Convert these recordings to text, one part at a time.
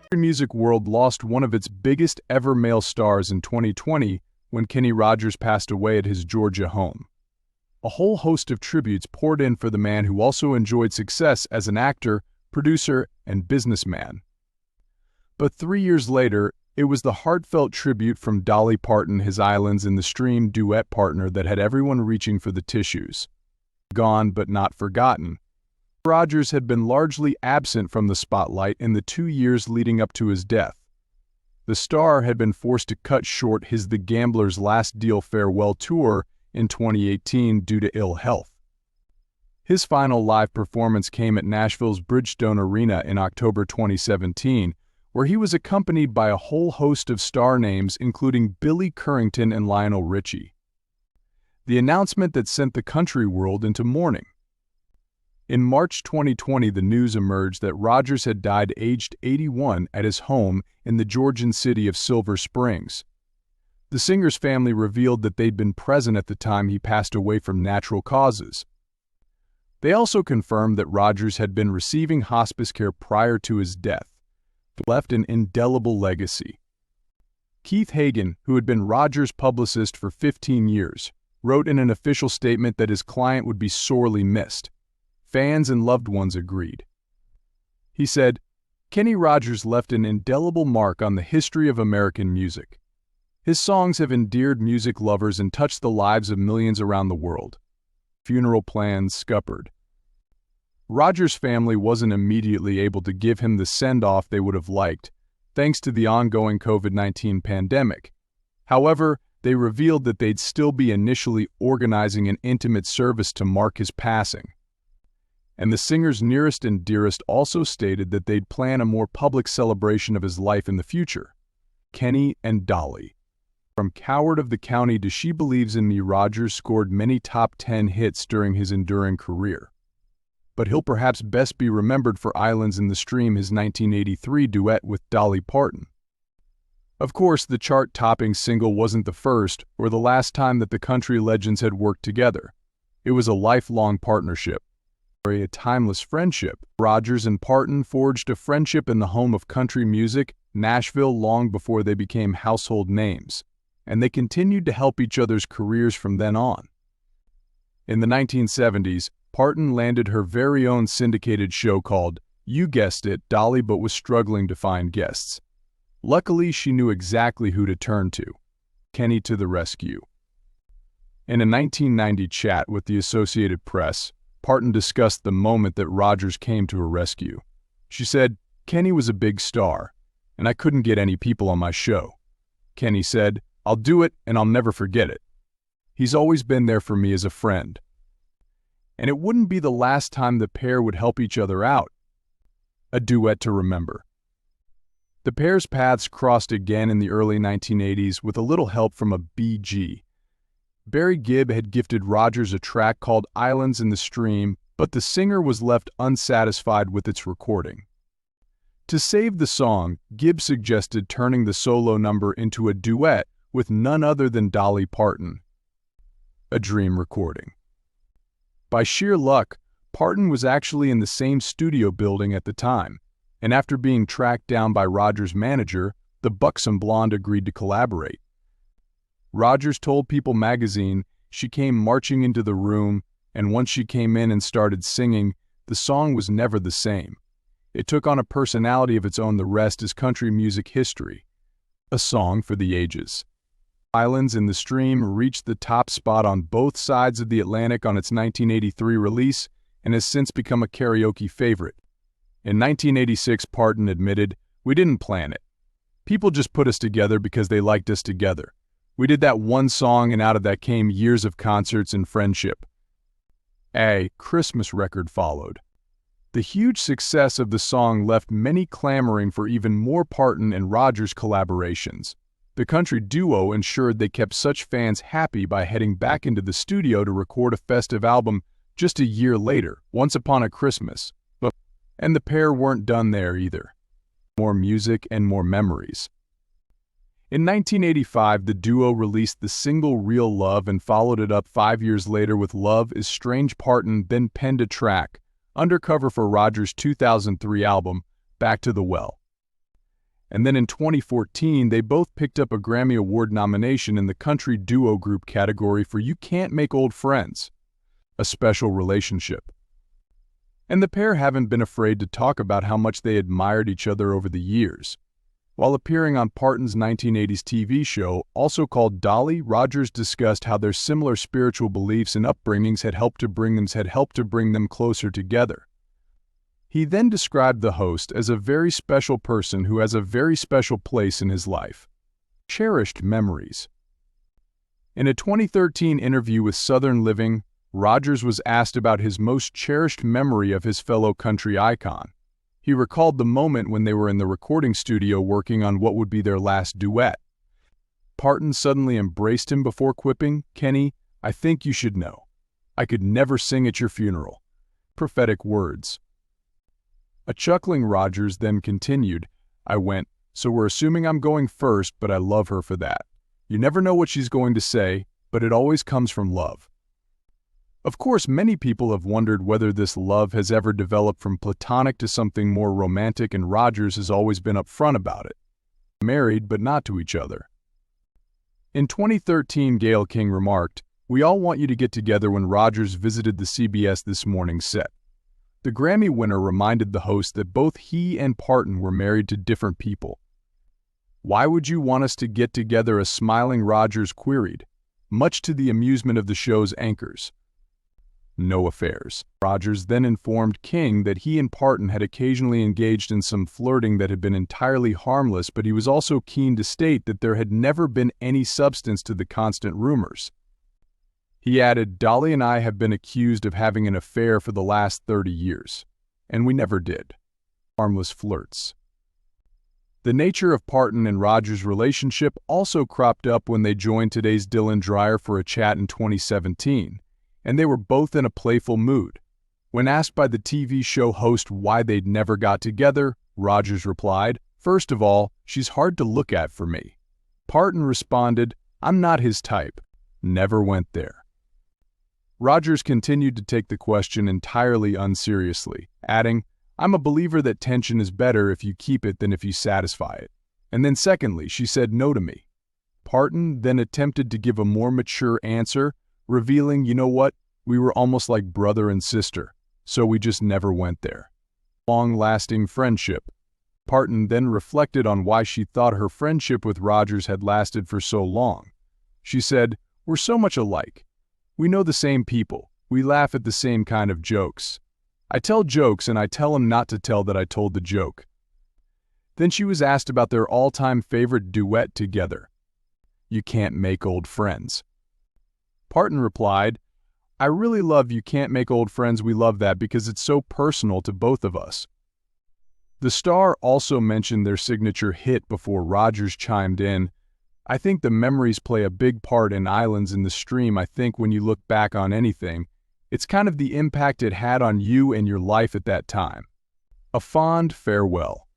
The music world lost one of its biggest ever male stars in 2020 when Kenny Rogers passed away at his Georgia home. A whole host of tributes poured in for the man who also enjoyed success as an actor, producer, and businessman. But 3 years later, it was the heartfelt tribute from Dolly Parton, his Islands in the Stream duet partner, that had everyone reaching for the tissues. Gone but not forgotten, Rogers had been largely absent from the spotlight in the 2 years leading up to his death. The star had been forced to cut short his The Gambler's Last Deal farewell tour in 2018 due to ill health. His final live performance came at Nashville's Bridgestone Arena in October 2017, where he was accompanied by a whole host of star names including Billy Currington and Lionel Richie. The announcement that sent the country world into mourning. In March 2020, the news emerged that Rogers had died aged 81 at his home in the Georgian city of Silver Springs. The singer's family revealed that they'd been present at the time he passed away from natural causes. They also confirmed that Rogers had been receiving hospice care prior to his death, left an indelible legacy. Keith Hagen, who had been Rogers' publicist for 15 years, wrote in an official statement that his client would be sorely missed. Fans and loved ones agreed. He said, "Kenny Rogers left an indelible mark on the history of American music. His songs have endeared music lovers and touched the lives of millions around the world." Funeral plans scuppered. Rogers' family wasn't immediately able to give him the send-off they would have liked, thanks to the ongoing COVID-19 pandemic. However, they revealed that they'd still be initially organizing an intimate service to mark his passing. And the singer's nearest and dearest also stated that they'd plan a more public celebration of his life in the future. Kenny and Dolly. From Coward of the County to She Believes in Me, Rogers scored many top 10 hits during his enduring career. But he'll perhaps best be remembered for Islands in the Stream, his 1983 duet with Dolly Parton. Of course, the chart-topping single wasn't the first or the last time that the country legends had worked together. It was a lifelong partnership. A timeless friendship. Rogers and Parton forged a friendship in the home of country music, Nashville, long before they became household names, and they continued to help each other's careers from then on. In the 1970s, Parton landed her very own syndicated show called, you guessed it, Dolly, but was struggling to find guests. Luckily, she knew exactly who to turn to. Kenny to the rescue. In a 1990 chat with the Associated Press, Parton discussed the moment that Rogers came to her rescue. She said, "Kenny was a big star, and I couldn't get any people on my show. Kenny said, 'I'll do it and I'll never forget it. He's always been there for me as a friend.' And it wouldn't be the last time the pair would help each other out. A duet to remember." The pair's paths crossed again in the early 1980s with a little help from a BG. Barry Gibb had gifted Rogers a track called Islands in the Stream, but the singer was left unsatisfied with its recording. To save the song, Gibb suggested turning the solo number into a duet with none other than Dolly Parton. A dream recording. By sheer luck, Parton was actually in the same studio building at the time, and after being tracked down by Rogers' manager, the buxom blonde agreed to collaborate. Rogers told People magazine she came marching into the room, and once she came in and started singing, the song was never the same. It took on a personality of its own. The rest is country music history. A song for the ages. Islands in the Stream reached the top spot on both sides of the Atlantic on its 1983 release and has since become a karaoke favorite. In 1986, Parton admitted, "We didn't plan it. People just put us together because they liked us together. We did that one song, and out of that came years of concerts and friendship." A Christmas record followed. The huge success of the song left many clamoring for even more Parton and Rogers collaborations. The country duo ensured they kept such fans happy by heading back into the studio to record a festive album just a year later, Once Upon a Christmas. And the pair weren't done there either. More music and more memories. In 1985, the duo released the single Real Love and followed it up 5 years later with Love is Strange. Parton then penned a track, Undercover, for Rogers' 2003 album, Back to the Well. And then in 2014, they both picked up a Grammy Award nomination in the Country Duo Group category for You Can't Make Old Friends, a special relationship. And the pair haven't been afraid to talk about how much they admired each other over the years. While appearing on Parton's 1980s TV show, also called Dolly, Rogers discussed how their similar spiritual beliefs and upbringings had helped to bring them closer together. He then described the host as a very special person who has a very special place in his life. Cherished memories. In a 2013 interview with Southern Living, Rogers was asked about his most cherished memory of his fellow country icon. He recalled the moment when they were in the recording studio working on what would be their last duet. Parton suddenly embraced him before quipping, "Kenny, I think you should know. I could never sing at your funeral." Prophetic words. A chuckling Rogers then continued, "I went, so we're assuming I'm going first, but I love her for that. You never know what she's going to say, but it always comes from love." Of course, many people have wondered whether this love has ever developed from platonic to something more romantic, and Rogers has always been upfront about it. Married, but not to each other. In 2013, Gayle King remarked, "We all want you to get together." When Rogers visited the CBS This Morning set. The Grammy winner reminded the host that both he and Parton were married to different people. "Why would you want us to get together?" a smiling Rogers queried, much to the amusement of the show's anchors. No affairs. Rogers then informed King that he and Parton had occasionally engaged in some flirting that had been entirely harmless, but he was also keen to state that there had never been any substance to the constant rumors. He added, "Dolly and I have been accused of having an affair for the last 30 years, and we never did." Harmless flirts. The nature of Parton and Rogers' relationship also cropped up when they joined Today's Dylan Dreyer for a chat in 2017, and they were both in a playful mood. When asked by the TV show host why they'd never got together, Rogers replied, "First of all, she's hard to look at for me." Parton responded, "I'm not his type. Never went there." Rogers continued to take the question entirely unseriously, adding, "I'm a believer that tension is better if you keep it than if you satisfy it. And then secondly, she said no to me." Parton then attempted to give a more mature answer, revealing, "You know what? We were almost like brother and sister, so we just never went there." Long-lasting friendship. Parton then reflected on why she thought her friendship with Rogers had lasted for so long. She said, "We're so much alike. We know the same people. We laugh at the same kind of jokes. I tell jokes and I tell him not to tell that I told the joke." Then she was asked about their all-time favorite duet together. "You Can't Make Old Friends." Parton replied, "I really love You Can't Make Old Friends. We love that because it's so personal to both of us." The star also mentioned their signature hit before Rogers chimed in, "I think the memories play a big part in Islands in the Stream. I think when you look back on anything, it's kind of the impact it had on you and your life at that time." A fond farewell.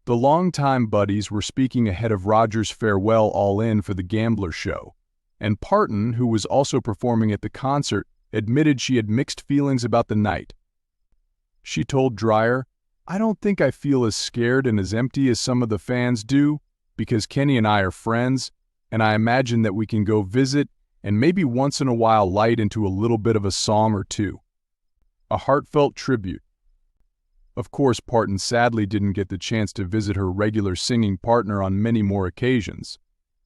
The longtime buddies were speaking ahead of Rogers' farewell All In for the Gambler show, and Parton, who was also performing at the concert, admitted she had mixed feelings about the night. She told Dreyer, "I don't think I feel as scared and as empty as some of the fans do, because Kenny and I are friends, and I imagine that we can go visit and maybe once in a while light into a little bit of a song or two." A heartfelt tribute. Of course, Parton sadly didn't get the chance to visit her regular singing partner on many more occasions.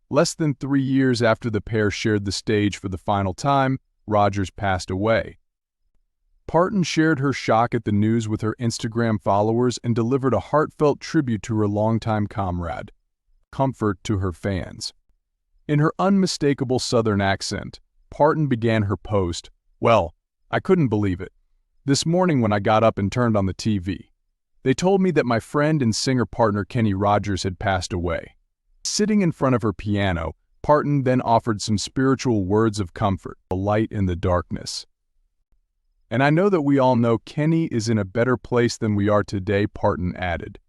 Less than 3 years after the pair shared the stage for the final time, Rogers passed away. Parton shared her shock at the news with her Instagram followers and delivered a heartfelt tribute to her longtime comrade. Comfort to her fans. In her unmistakable Southern accent, Parton began her post, "Well, I couldn't believe it. This morning when I got up and turned on the TV, they told me that my friend and singer partner Kenny Rogers had passed away." Sitting in front of her piano, Parton then offered some spiritual words of comfort, a light in the darkness. "And I know that we all know Kenny is in a better place than we are today," Parton added.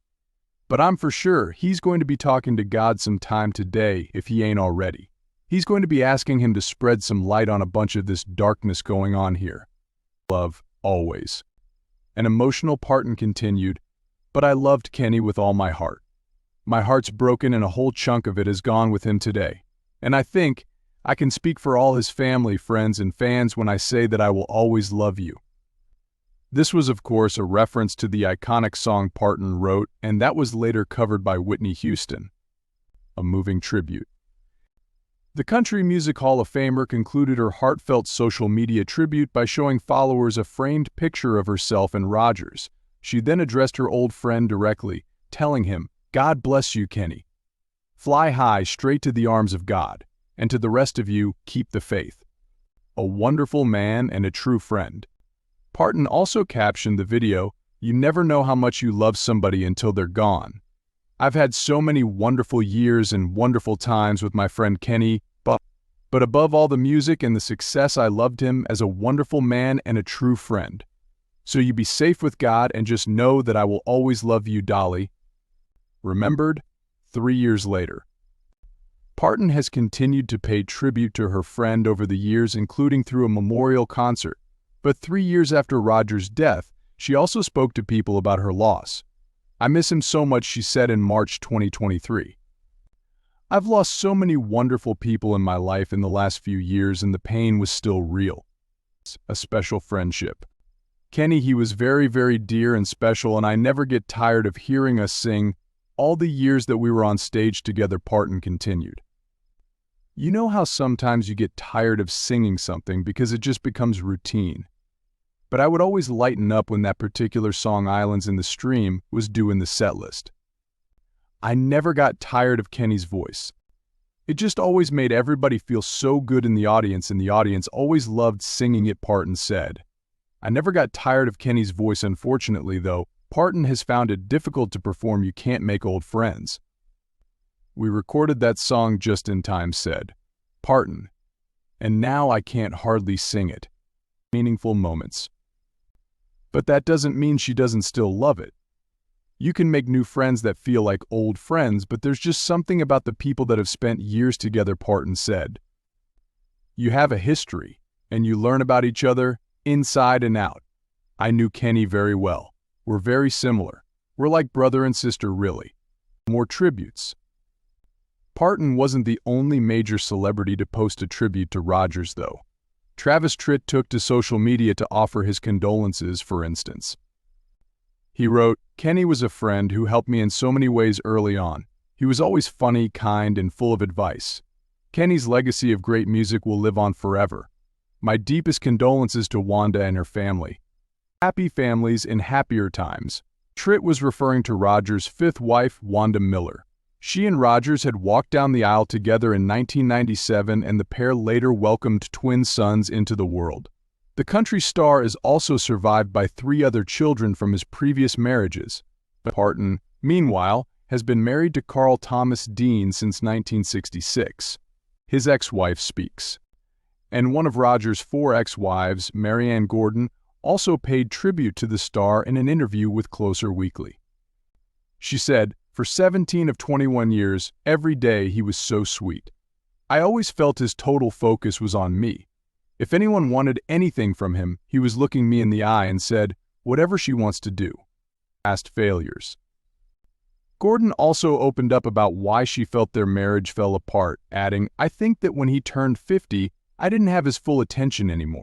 But I'm for sure he's going to be talking to God sometime today if he ain't already. He's going to be asking him to spread some light on a bunch of this darkness going on here. Love, always. An emotional Parton continued, but I loved Kenny with all my heart. My heart's broken and a whole chunk of it is gone with him today. And I think I can speak for all his family, friends, and fans when I say that I will always love you. This was, of course, a reference to the iconic song Parton wrote, and that was later covered by Whitney Houston. A moving tribute. The Country Music Hall of Famer concluded her heartfelt social media tribute by showing followers a framed picture of herself and Rogers. She then addressed her old friend directly, telling him, "God bless you, Kenny. Fly high straight to the arms of God, and to the rest of you, keep the faith. A wonderful man and a true friend." Parton also captioned the video, "You never know how much you love somebody until they're gone. I've had so many wonderful years and wonderful times with my friend Kenny, but above all the music and the success, I loved him as a wonderful man and a true friend. So you be safe with God and just know that I will always love you, Dolly." Remembered 3 years later. Parton has continued to pay tribute to her friend over the years, including through a memorial concert. But 3 years after Rogers' death, she also spoke to people about her loss. "I miss him so much," she said in March 2023. "I've lost so many wonderful people in my life in the last few years, and the pain was still real. A special friendship. Kenny, he was very, very dear and special, and I never get tired of hearing us sing all the years that we were on stage together," Parton continued. You know how sometimes you get tired of singing something because it just becomes routine? But I would always lighten up when that particular song, Islands in the Stream, was due in the set list. I never got tired of Kenny's voice. It just always made everybody feel so good in the audience, and the audience always loved singing it, Parton said. I never got tired of Kenny's voice. Unfortunately, though, Parton has found it difficult to perform You Can't Make Old Friends. We recorded that song just in time, said Parton, and now I can't hardly sing it. Meaningful moments. But that doesn't mean she doesn't still love it. You can make new friends that feel like old friends, but there's just something about the people that have spent years together, Parton said. You have a history, and you learn about each other inside and out. I knew Kenny very well. We're very similar. We're like brother and sister, really. More tributes. Parton wasn't the only major celebrity to post a tribute to Rogers, though. Travis Tritt took to social media to offer his condolences, for instance. He wrote, "Kenny was a friend who helped me in so many ways early on. He was always funny, kind, and full of advice. Kenny's legacy of great music will live on forever. My deepest condolences to Wanda and her family. Happy families in happier times." Tritt was referring to Rogers' fifth wife, Wanda Miller. She and Rogers had walked down the aisle together in 1997, and the pair later welcomed twin sons into the world. The country star is also survived by 3 other children from his previous marriages. Parton, meanwhile, has been married to Carl Thomas Dean since 1966. His ex-wife speaks. And one of Rogers' 4 ex-wives, Marianne Gordon, also paid tribute to the star in an interview with Closer Weekly. She said, "For 17 of 21 years, every day he was so sweet. I always felt his total focus was on me. If anyone wanted anything from him, he was looking me in the eye and said, 'Whatever she wants to do.'" Past failures. Gordon also opened up about why she felt their marriage fell apart, adding, "I think that when he turned 50, I didn't have his full attention anymore.